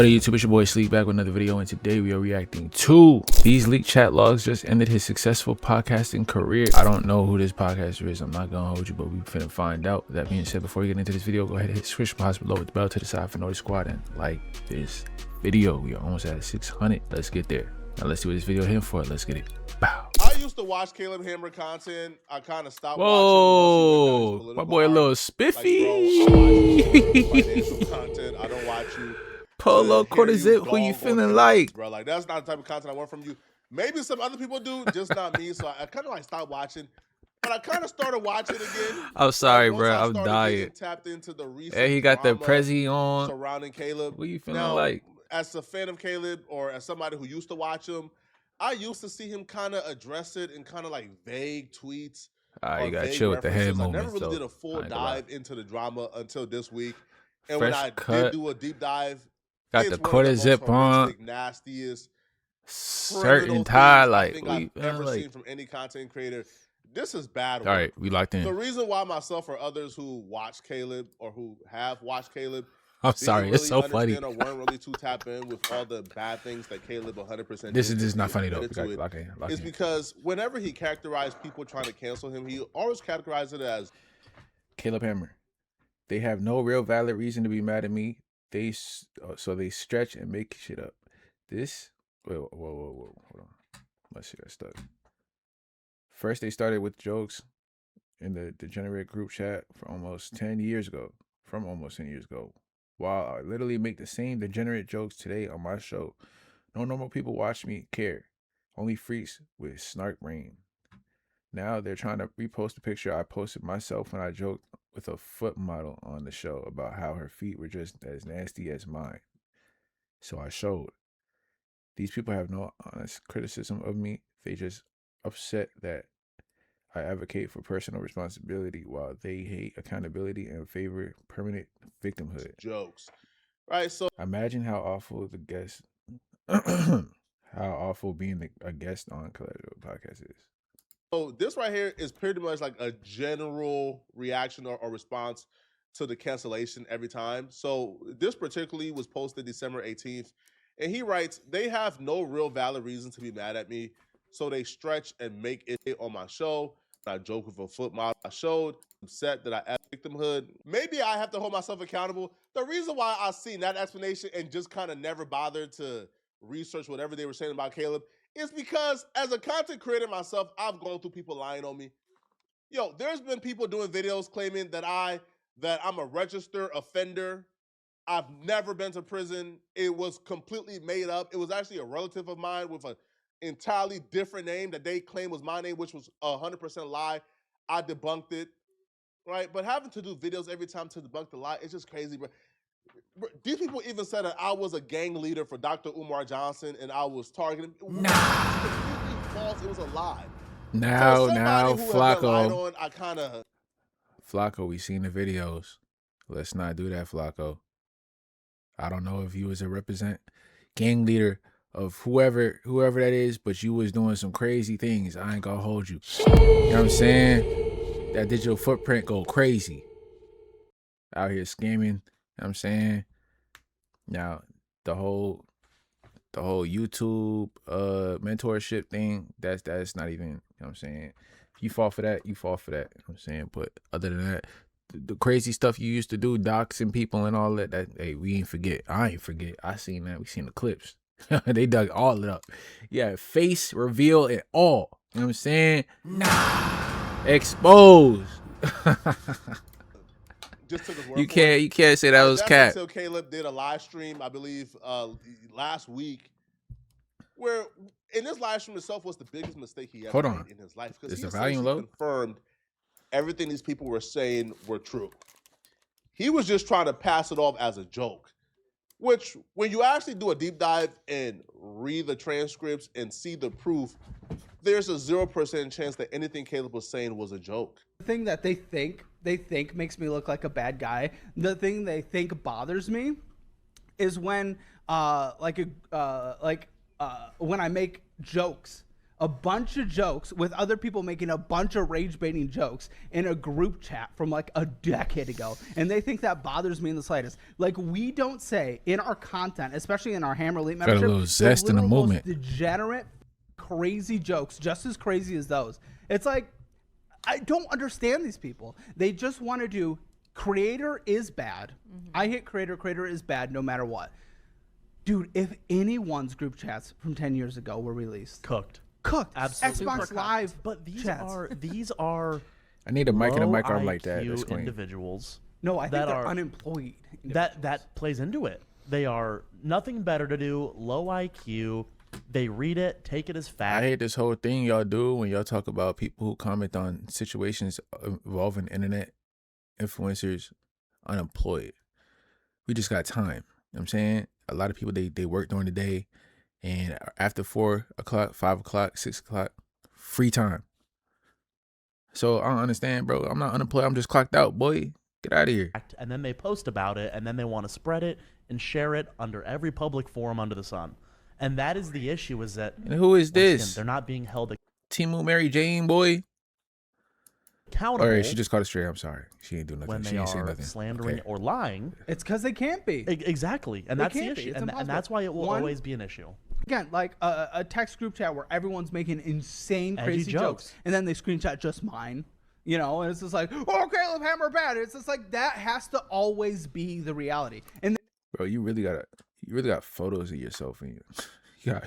What up, YouTube? It's your boy Sleep back with another video, and today we are reacting to these leaked chat logs. Just ended his successful podcasting career. I don't know who this podcaster is. I'm not gonna hold you, but we finna find out. That being said, before we get into this video, go ahead and hit the description box below with the bell to the side for Noise Squad and like this video. We are almost at 600. Let's get there. Now let's see what this video hitting for. Let's get it. Bow. I used to watch Caleb Hammer content. I kind of stopped watching. Whoa, my boy a little spiffy. Financial content. I don't watch you. Polo quarter zip. Who you feeling like? Bro, like that's not the type of content I want from you. Maybe some other people do, just not me. So I kind of like stopped watching. But I kind of started watching again. I'm sorry, bro. I'm dying. Tapped into the recent hey, he got the Prezi on surrounding Caleb. What you feeling now, like? As a fan of Caleb, or as somebody who used to watch him, I used to see him kind of address it in kind of like vague tweets. You gotta chill with the head I moments. never really did a full dive into the drama until this week. And Fresh when I cut. did do a deep dive, Got the quarter zip on. Nastiest, certain tie, like I've ever seen from any content creator. This is bad. All right, we locked in. The reason why myself or others who watch Caleb or who have watched Caleb, I'm sorry, really it's so funny. Or weren't really too tapped in with all the bad things that Caleb 100%. This is not funny though. It's because whenever he characterized people trying to cancel him, he always categorized it as Caleb Hammer. They have no real valid reason to be mad at me. So they stretch and make shit up. This whoa, hold on. My shit got stuck. First they started with jokes in the degenerate group chat from almost 10 years ago. While I literally make the same degenerate jokes today on my show. No normal people watch me care. Only freaks with snark brain. Now they're trying to repost a picture I posted myself when I joked with a foot model on the show about how her feet were just as nasty as mine. So I showed. These people have no honest criticism of me. They just upset that I advocate for personal responsibility while they hate accountability and favor permanent victimhood. Jokes. Right, so imagine how awful the guest how awful being a guest on Collateral Podcast is. So this right here is pretty much like a general reaction or response to the cancellation every time. So this particularly was posted December 18th. And he writes, they have no real valid reason to be mad at me. So they stretch and make it on my show. I joke with a foot model. I showed, upset that I asked victimhood. Maybe I have to hold myself accountable. The reason why I seen that explanation and just kind of never bothered to research whatever they were saying about Caleb is because as a content creator myself, I've gone through people lying on me. Yo, there's been people doing videos claiming that I'm a registered offender. I've never been to prison. It was completely made up. It was actually a relative of mine with an entirely different name that they claimed was my name, which was 100% lie. I debunked it, right? But having to do videos every time to debunk the lie, it's just crazy, bro. These people even said that I was a gang leader for Dr. Umar Johnson and I was targeting. Nah. It was completely false. It was a lie. Now, Flacco. Flacco, we seen the videos. Let's not do that, Flacco. I don't know if you was a represent gang leader of whoever that is, but you was doing some crazy things. I ain't gonna hold you. You know what I'm saying? That digital footprint go crazy. Out here scamming. You know what I'm saying? Now, the whole YouTube mentorship thing, that's not even, you know what I'm saying? If you fall for that, you fall for that. You know what I'm saying? But other than that, the crazy stuff you used to do, doxing people and all that, hey, we ain't forget. I ain't forget. I seen that. We seen the clips. They dug all it up. Yeah, face reveal and all. You know what I'm saying? Nah. Exposed. Just took his word you can't say that was cat. Until Caleb did a live stream, I believe, last week, where in this live stream itself was the biggest mistake he ever made in his life. Because he confirmed everything these people were saying were true. He was just trying to pass it off as a joke, which when you actually do a deep dive and read the transcripts and see the proof, there's a 0% chance that anything Caleb was saying was a joke. The thing that they think makes me look like a bad guy. The thing they think bothers me is when when I make jokes a bunch of jokes with other people making a bunch of rage baiting jokes in a group chat from like a decade ago, and they think that bothers me in the slightest. Like, we don't say in our content, especially in our Hammer Elite membership, little zest in the literal moment. most degenerate, crazy jokes, just as crazy as those. It's like, I don't understand these people. They just want to do creator is bad. I hate creator is bad no matter what. Dude, if anyone's group chats from 10 years ago were released, cooked. Absolutely Xbox cooked. Live, But these chats. are I need a mic and a low mic arm like that. IQ That's clean. individuals. No, I think that they're are unemployed. that plays into it. They are nothing better to do. Low IQ. They read it, take it as I fact. hate this whole thing y'all do when y'all talk about people who comment on situations involving internet influencers unemployed. We just got time. You know what I'm saying? A lot of people, they work during the day, and after 4 o'clock, 5 o'clock, 6 o'clock, free time. So I don't understand, bro. I'm not unemployed. I'm just clocked out, boy. Get out of here. And then they post about it, and then they want to spread it and share it under every public forum under the sun. And that is the issue, is that And who is once again, this? they're not being held Timu Mary Jane, boy. accountable All right, she just caught it straight. I'm sorry. She ain't do nothing. when She they ain't say are nothing. slandering Okay. or lying. It's because they can't be. Exactly. And They that's the can't be. issue. It's And impossible. that's why it will One- always be an issue. Again, like a text group chat where everyone's making insane, Edgy crazy jokes, jokes. and then they screenshot just mine. You know, and it's just like, oh, Caleb Hammer bad. It's just like, that has to always be the reality. And Bro, you really got photos of yourself in you. Yeah.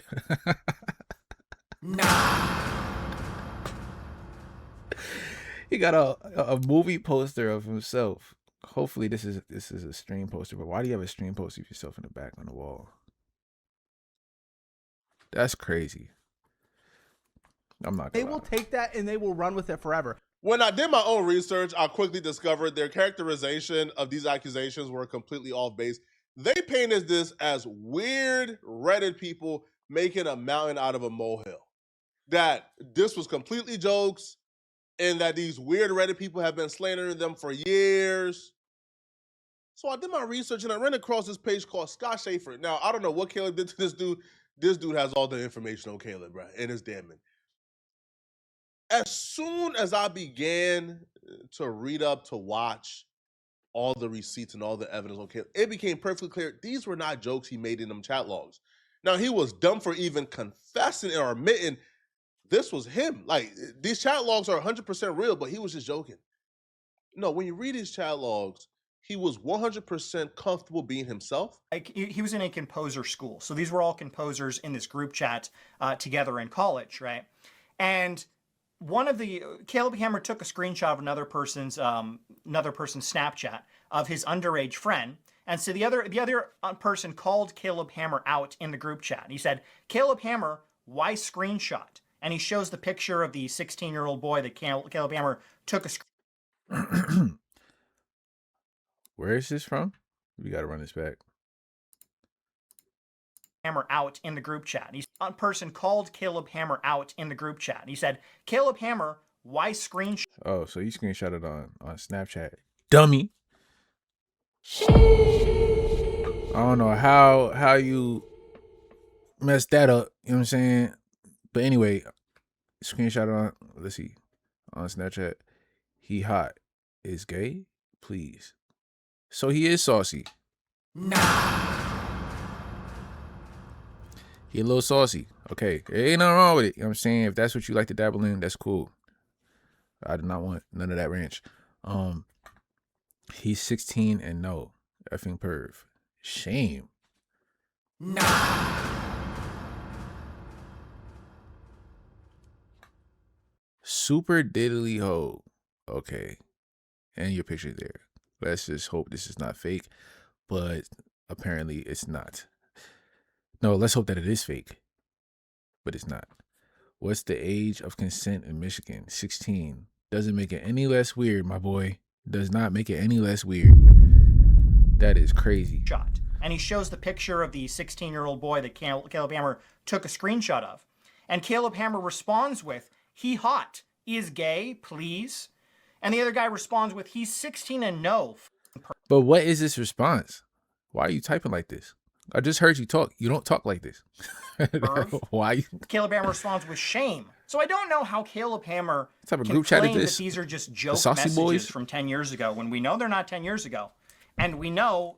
He got a movie poster of himself. Hopefully this is a stream poster, but why do you have a stream poster of yourself in the back on the wall? That's crazy. I'm not they gonna will lie. take that and they will run with it forever. When I did my own research, I quickly discovered their characterization of these accusations were completely off base. They painted this as weird Reddit people making a mountain out of a molehill. That this was completely jokes, and that these weird Reddit people have been slandering them for years. So I did my research and I ran across this page called Scott Schaefer. Now, I don't know what Caleb did to this dude. This dude has all the information on Caleb, bro, and it's damning. As soon as I began to read up, to watch all the receipts and all the evidence on Caleb, it became perfectly clear these were not jokes he made in them chat logs. Now, he was dumb for even confessing or admitting this was him. Like, these chat logs are 100% real, but he was just joking. No, when you read his chat logs, he was 100% comfortable being himself. Like, he was in a composer school, so these were all composers in this group chat together in college, right? And one of the Caleb Hammer took a screenshot of another person's Snapchat of his underage friend, and so the other person called Caleb Hammer out in the group chat. He said, "Caleb Hammer, why screenshot?" And he shows the picture of the 16-year-old boy that Caleb Hammer took a Where is this from? We gotta run this back. Hammer out in the group chat. He's a person called Caleb Hammer out in the group chat. He said, "Caleb Hammer, why screenshot?" Oh, so you screenshot it on Snapchat. Dummy. I don't know how you messed that up. You know what I'm saying? But anyway, screenshot it on, let's see, on Snapchat. He hot. Is gay? Please. So he is saucy. He a little saucy. Okay. There ain't nothing wrong with it. You know what I'm saying? If that's what you like to dabble in, that's cool. I do not want none of that ranch. He's 16 and no. Effing perv. Shame. Super diddly hoe. Okay. And your picture there. Let's just hope this is not fake. But apparently it's not. No, let's hope that it is fake. But it's not. What's the age of consent in Michigan? 16. Doesn't make it any less weird, my boy. Does not make it any less weird. That is crazy. And he shows the picture of the 16-year-old boy that Caleb Hammer took a screenshot of. And Caleb Hammer responds with, "He hot. Is gay, please." And the other guy responds with, "He's 16 and no." But what is this response? Why are you typing like this? I just heard you talk. You don't talk like this. Why? Caleb Hammer responds with shame. So I don't know how Caleb Hammer What type of can group chat is claim that this? these are just joke Saucy messages Boys? from 10 years ago when we know they're not 10 years ago. And we know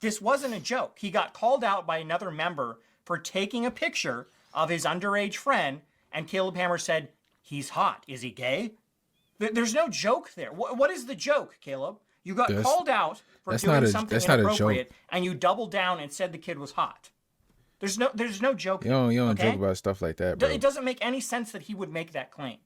this wasn't a joke. He got called out by another member for taking a picture of his underage friend, and Caleb Hammer said, he's hot. Is he gay? There's no joke there. What is the joke, Caleb? You got called out for doing something inappropriate, and you doubled down and said the kid was hot. There's no joke. You don't okay? joke about stuff like that, bro. It doesn't make any sense that he would make that claim.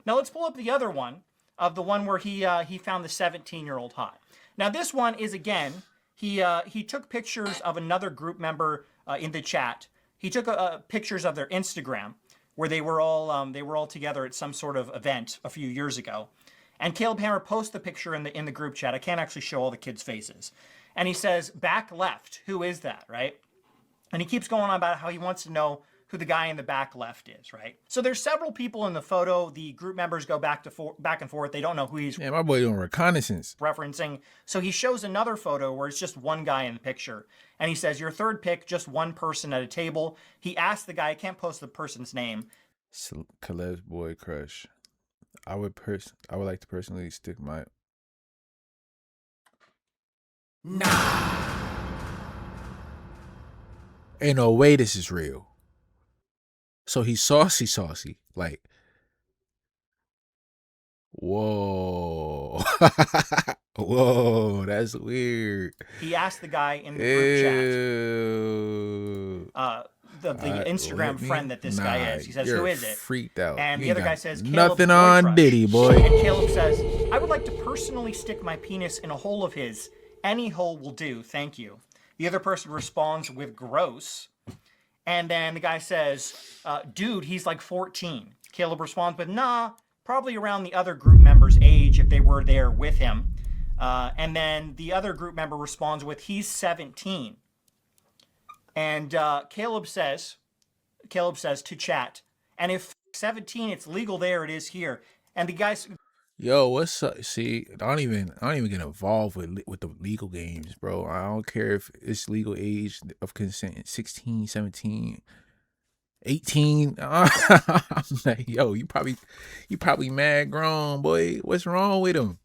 Now let's pull up the other one of the one where he found the 17-year-old hot. Now this one is again he took pictures of another group member in the chat. He took pictures of their Instagram where they were all together at some sort of event a few years ago. And Caleb Hammer posts the picture in the group chat. I can't actually show all the kids' faces. And he says, back left, who is that, right? And he keeps going on about how he wants to know who the guy in the back left is, right? So there's several people in the photo. The group members go back and forth. They don't know who he's my boy doing reconnaissance. referencing. So he shows another photo where it's just one guy in the picture. And he says, your third pick, just one person at a table. He asked the guy, I can't post the person's name. Caleb's boy crush. I would like to personally stick my... Ain't no way this is real. So he's saucy. Like, whoa. Whoa, that's weird. He asked the guy in the group Ew. chat, the Instagram friend that this guy is. He says, who is it? Freaked out. And You the ain't other guy got says, nothing Caleb's on boy Diddy, boy. And Caleb says, I would like to personally stick my penis in a hole of his. Any hole will do, thank you. The other person responds with gross. And then the guy says, dude, he's like 14. Caleb responds with, nah, probably around the other group member's age if they were there with him. And then the other group member responds with, he's 17. And Caleb says to chat, and if 17, it's legal there, it is here. And the guys... Yo, what's up? See, I don't even get involved with the legal games, bro. I don't care if it's legal age of consent, 16, 17, 18. I'm like, yo, you probably mad grown, boy. What's wrong with him?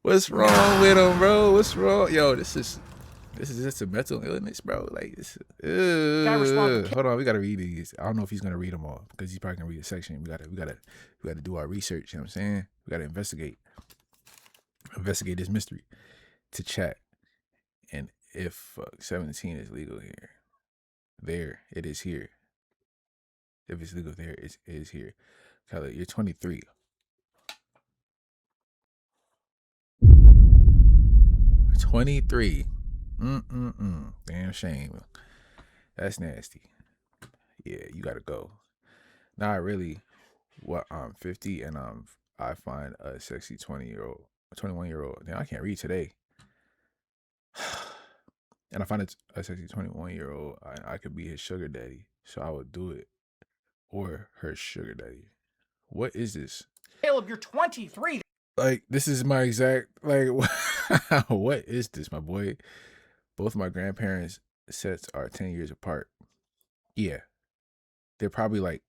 What's wrong with him, bro? What's wrong? Yo, this is just a mental illness, bro. Like, this. Hold on, we gotta read these. I don't know if he's gonna read them all because he's probably gonna read a section. We gotta do our research. You know what I'm saying? We gotta investigate this mystery to chat. And if 17 is legal here, there it is here. If it's legal there, it is here. Tyler, you're 23. Damn shame. That's nasty. Yeah, you gotta go. Not really. What, I'm 50 and I find a sexy 21-year-old. Now I can't read today. And I find a sexy 21-year-old. I could be his sugar daddy, so I would do it, or her sugar daddy. What is this? Caleb, you're 23. Like, this is my exact, like, what is this, my boy? Both my grandparents' sets are 10 years apart. Yeah. They're probably like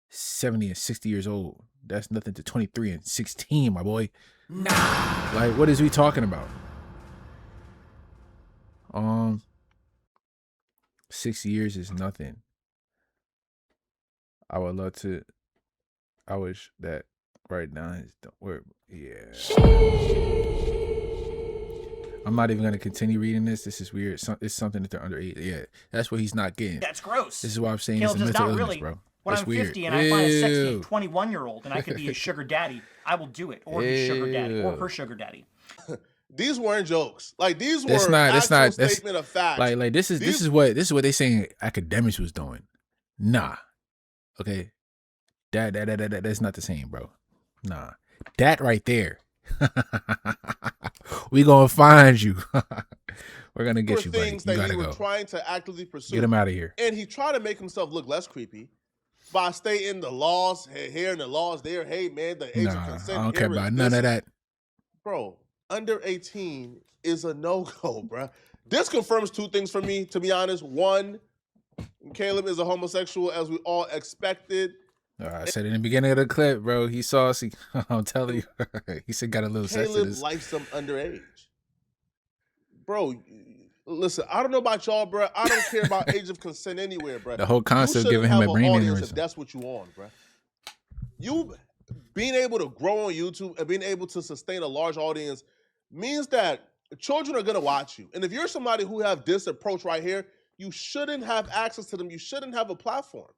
70 and 60 years old. That's nothing to 23 and 16, my boy. Nah. Like, what is we talking about? 6 years is nothing. I wish that right now is yeah. I'm not even gonna continue reading this. This is weird. It's something that they're underage. Yeah, that's what he's not getting. That's gross. This is why I'm saying Caleb, it's a mental illness, really, bro. When That's I'm weird. 50 and I find a sexy 21-year-old and I could be his sugar daddy, I will do it, or his sugar daddy, or her sugar daddy. These weren't jokes. Like, these were That's not statement of fact. Like this is what they saying academics was doing. Nah. Okay. That's not the same, bro. Nah. That right there. We gonna find you. We're gonna get you, buddy. Things You that gotta he go. was trying to actively pursue. Get him out of here. And he tried to make himself look less creepy by stating the laws here and the laws there. Hey, man, the age of consent. I don't care here is about none this. of that. Bro, under 18 is a no-go, bro. This confirms two things for me, to be honest. One, Caleb is a homosexual, as we all expected. I said in the beginning of the clip, bro, he saucy. I'm telling you. He said got a little Caleb sensitive. likes them underage. Bro, listen, I don't know about y'all, bro. I don't care about age of consent anywhere, bro. The whole concept you giving him have a an brain audience aneurysm. if that's what you want, bro. You being able to grow on YouTube and being able to sustain a large audience means that children are going to watch you. And if you're somebody who have this approach right here, you shouldn't have access to them. You shouldn't have a platform.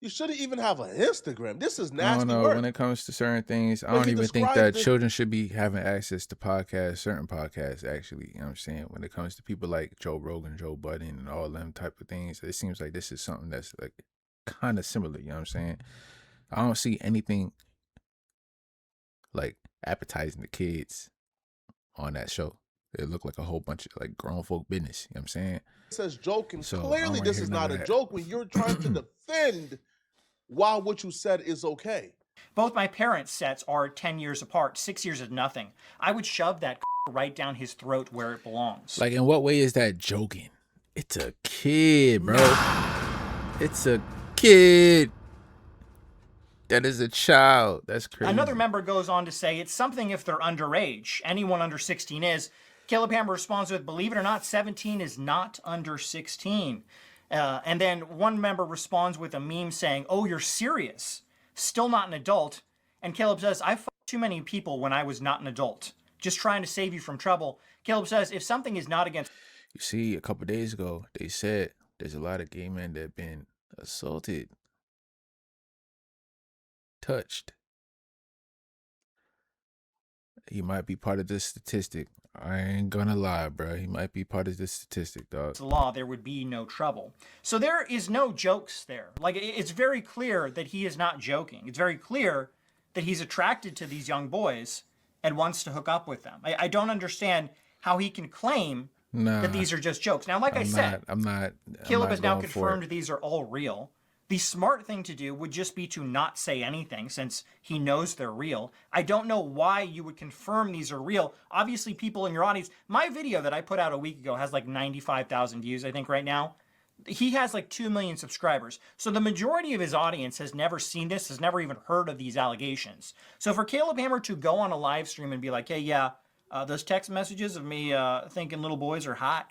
You shouldn't even have an Instagram. This is nasty I don't know. work. When it comes to certain things, I But don't he even think described that it- children should be having access to podcasts, certain podcasts, actually. You know what I'm saying? When it comes to people like Joe Rogan, Joe Budden, and all them type of things, it seems like this is something that's like kind of similar. You know what I'm saying? I don't see anything like appetizing the kids on that show. It looked like a whole bunch of like grown folk business. You know what I'm saying? It says joking. So, I Clearly, don't wanna this hear is none not of a that. joke when you're trying to defend why what you said is okay. Both my parents' sets are 10 years apart. 6 years is nothing. I would shove that right down his throat where it belongs. Like, in what way is that joking? It's a kid, bro. It's a kid. That is a child. That's crazy. Another member goes on to say it's something if they're underage. Anyone under 16 is. Caleb Hammer responds with, believe it or not, 17 is not under 16. And then one member responds with a meme saying, oh, you're serious? Still not an adult. And Caleb says, I fucked too many people when I was not an adult. Just trying to save you from trouble. Caleb says, if something is not against... You see, a couple days ago, they said there's a lot of gay men that have been assaulted, touched. He might be part of this statistic. I ain't gonna lie, bro. He might be part of this statistic, dog. the law, there would be no trouble. So there is no jokes there. Like, it's very clear that he is not joking. It's very clear that he's attracted to these young boys and wants to hook up with them. I don't understand how he can claim that these are just jokes. Now, like I said, Caleb has now confirmed these are all real. The smart thing to do would just be to not say anything since he knows they're real. I don't know why you would confirm these are real. Obviously, people in your audience, my video that I put out a week ago has like 95,000 views, I think, right now. He has like 2 million subscribers. So the majority of his audience has never seen this, has never even heard of these allegations. So for Caleb Hammer to go on a live stream and be like, hey, yeah, those text messages of me thinking little boys are hot,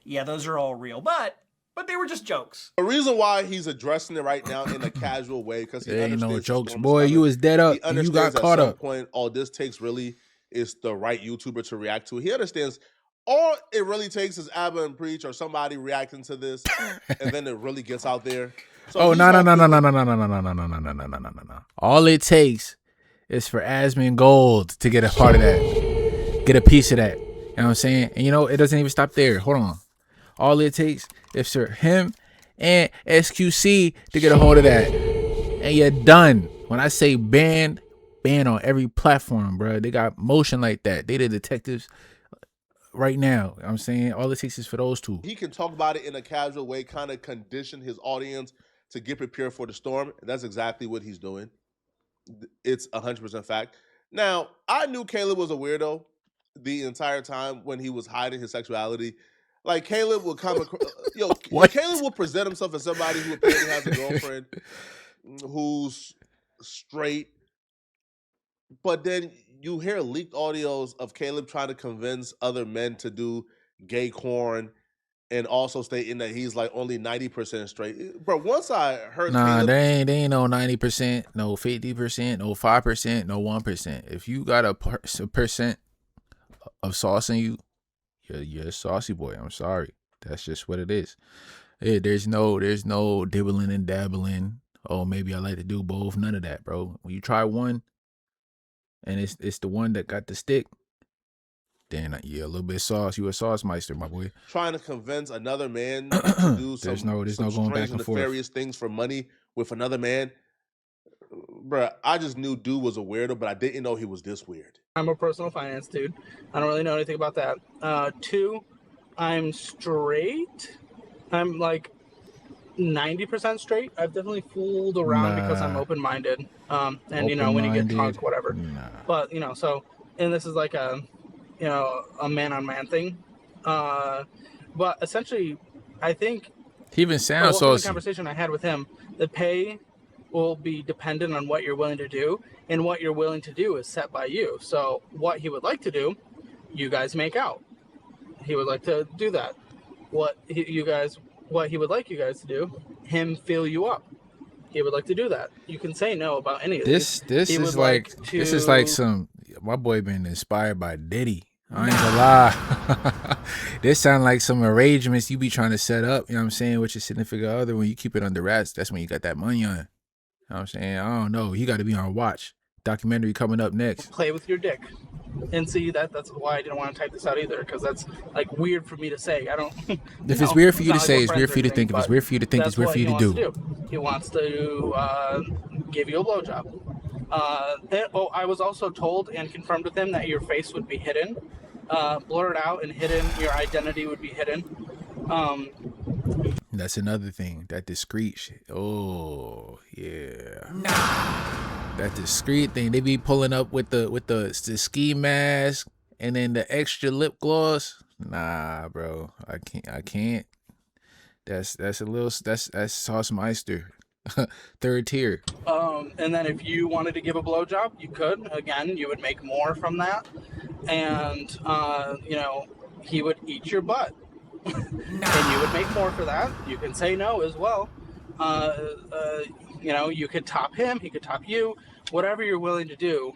yeah, those are all real. But they were just jokes. The reason why he's addressing it right now in a casual way, because he ain't no understands jokes, the storm is boy. coming. You was dead up. He And you understands got at caught some up. point, all this takes really is the right YouTuber to react to. He understands all it really takes is Abba and Preach or somebody reacting to this, and then it really gets out there. So Oh he's no. All it takes is for Asmon Gold to get a part of that, get a piece of that. You know what I'm saying? And you know, it doesn't even stop there. Hold on. All it takes is for him and SQC to get a hold of that, and you're done. When I say ban on every platform, bro. They got motion like that. They the detectives right now. You know what I'm saying? All it takes is for those two. He can talk about it in a casual way, kind of condition his audience to get prepared for the storm. And that's exactly what he's doing. It's 100% fact. Now, I knew Caleb was a weirdo the entire time when he was hiding his sexuality. Like, Caleb will come across, Caleb will present himself as somebody who apparently has a girlfriend who's straight. But then you hear leaked audios of Caleb trying to convince other men to do gay corn and also stating that he's like only 90% straight. Bro, once I heard Caleb, they ain't no 90%, no 50%, no 5%, no 1%. If you got a percent of sauce in you, you're a saucy boy. I'm sorry. That's just what it is. Yeah, there's no dibbling and dabbling. Oh, maybe I like to do both. None of that, bro. When you try one and it's the one that got the stick, then you're a little bit sauce. You a sauce meister, my boy. trying to convince another man to do some, There's no some going back strange and nefarious things for money with another man. Bro, I just knew dude was a weirdo, but I didn't know he was this weird. I'm a personal finance dude. I don't really know anything about that. 2, I'm straight. I'm like 90% straight. I've definitely fooled around because I'm open-minded. And you know, when you get drunk, whatever. But you know, so, and this is like a man-on-man thing. But essentially, I think He even sounds from the saucy. conversation I had with him, the pay will be dependent on what you're willing to do, and what you're willing to do is set by you. So what he would like to do, you guys make out. He would like to do that. What he would like you guys to do, him fill you up. He would like to do that. You can say no about any of these. This He is would like to, this is like some my boy been inspired by Diddy. I ain't gonna lie. This sound like some arrangements you be trying to set up, you know what I'm saying, with your significant other. When you keep it under wraps, that's when you got that money on. You know what I'm saying? I don't know. You gotta be on watch. Documentary coming up next. play with your dick. And see, that's why I didn't want to type this out either, because that's like weird for me to say. I don't. If it's weird for you to say, it's weird for you to think. If it's weird for you to think, it's weird for you to do. He wants to give you a blowjob. I was also told and confirmed with him that your face would be hidden, blurred out and hidden. Your identity would be hidden. That's another thing. That discreet shit. Oh yeah. That discreet thing. They be pulling up with the ski mask and then the extra lip gloss. Nah, bro. I can't. That's a little that's Sauce Meister. Third tier. And then if you wanted to give a blowjob, you could. Again, you would make more from that, and he would eat your butt, and you would make more for that. You can say no as well. You could top him, he could top you. Whatever you're willing to do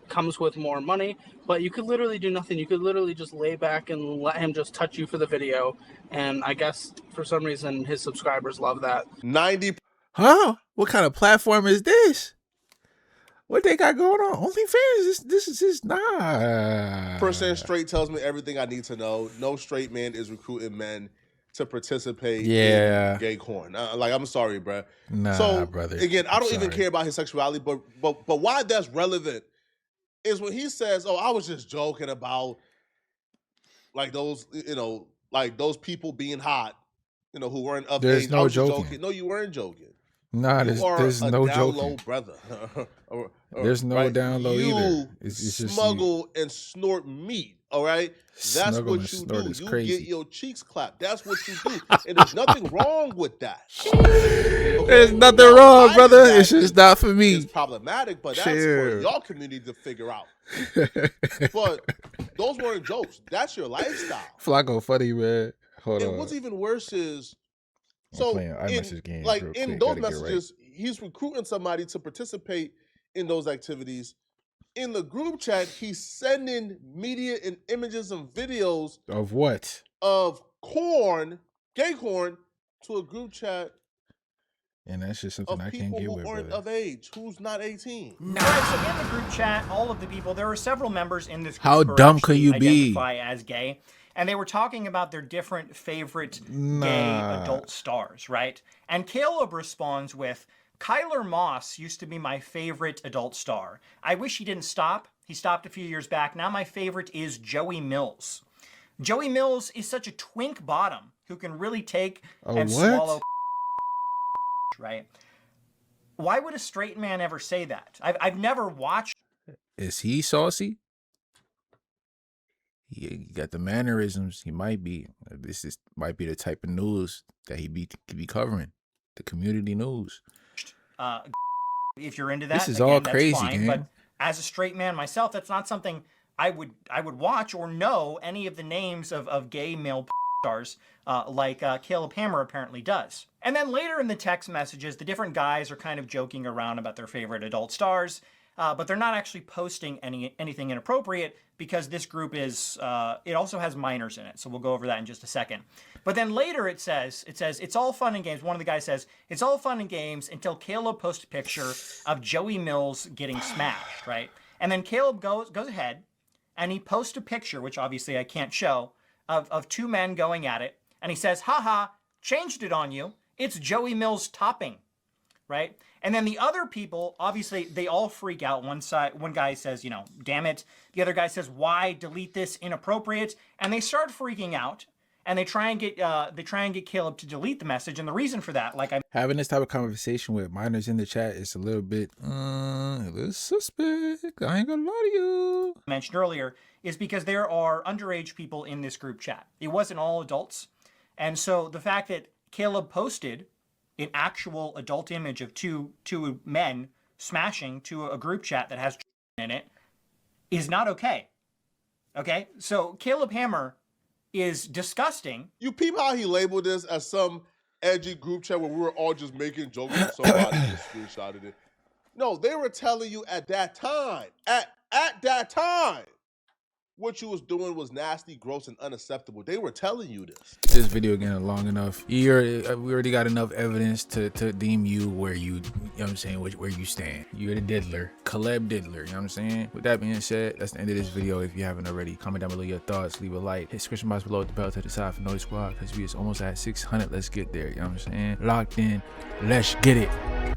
comes with more money, but you could literally do nothing. You could literally just lay back and let him just touch you for the video. And I guess for some reason his subscribers love that. 90. Huh? What kind of platform is this? What they got going on? OnlyFans? This is just nah. Percent straight tells me everything I need to know. No straight man is recruiting men to participate in gay corn. I'm sorry, bro. Nah, so, brother. Again, I don't even care about his sexuality, but why that's relevant is when he says, "Oh, I was just joking about like those, like those people being hot, who weren't of There's age." no I was joking. joking. No, you weren't joking. Nah, there's no joking. Low brother. There's no down low either. It's just smuggle and snort meat. All right, that's Snuggle what and you snort do. is You crazy. get your cheeks clapped. That's what you do, and there's nothing wrong with that. Okay? There's nothing wrong, brother. It's just not for me. It's problematic, but that's for y'all community to figure out. But those weren't jokes. That's your lifestyle. Flacco funny, man. Hold on. And what's even worse is, in those messages, he's recruiting somebody to participate in those activities. In the group chat, he's sending media and images and videos of what? Of corn, gay corn, to a group chat. And that's just something I can't get with, people who aren't of age, who's not 18. All right, so in the group chat, all of the people, there are several members in this group How who dumb could you identify as gay. And they were talking about their different favorite gay adult stars, right? And Caleb responds with, Kyler Moss used to be my favorite adult star. I wish he didn't stop. He stopped a few years back. Now my favorite is Joey Mills. Joey Mills is such a twink bottom who can really take swallow, right? Why would a straight man ever say that? I've never watched. Is he saucy? He got the mannerisms. He might be. This might be the type of news that he be covering. The community news. If you're into that, this is all crazy, that's fine, gang. But as a straight man myself, that's not something I would watch or know any of the names of gay male stars like Caleb Hammer apparently does. And then later in the text messages, the different guys are kind of joking around about their favorite adult stars, but they're not actually posting anything inappropriate because this group is, it also has minors in it. So we'll go over that in just a second. But then later it says, it's all fun and games. One of the guys says, it's all fun and games until Caleb posts a picture of Joey Mills getting smashed, right? And then Caleb goes ahead and he posts a picture, which obviously I can't show, of two men going at it. And he says, haha, changed it on you. It's Joey Mills topping, right? And then the other people, obviously, they all freak out. One guy says, damn it. The other guy says, why delete this inappropriate? And they start freaking out. and they try and get Caleb to delete the message. And the reason for that, like I Having this type of conversation with minors in the chat is a little suspect. I ain't gonna lie to you. mentioned earlier, is because there are underage people in this group chat. It wasn't all adults. And so the fact that Caleb posted an actual adult image of two men smashing to a group chat that has in it is not okay. Okay? So Caleb Hammer is disgusting. You peep how he labeled this as some edgy group chat where we were all just making jokes and somebody just screenshotted it. No, they were telling you at that time, at that time, what you was doing was nasty, gross, and unacceptable. They were telling you this. This video getting long enough. We already got enough evidence to deem you where you know what I'm saying, where you stand. You're the diddler. Caleb Diddler, you know what I'm saying? With that being said, that's the end of this video. If you haven't already, comment down below your thoughts, leave a like, hit the description box below with the bell to the side for Noise Squad, because we is almost at 600. Let's get there, you know what I'm saying? Locked in. Let's get it.